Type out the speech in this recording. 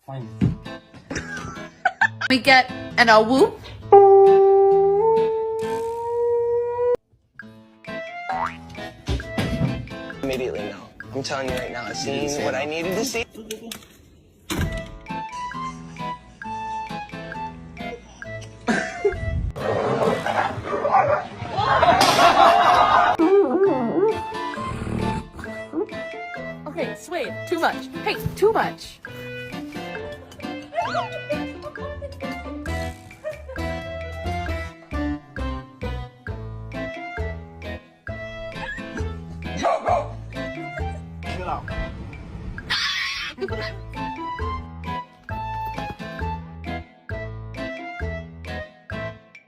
Fine. We get an a whoop. Immediately no. I'm telling you right now, I've seen what I needed to see. Okay, Swade, too much. Hey, too much. Chill out.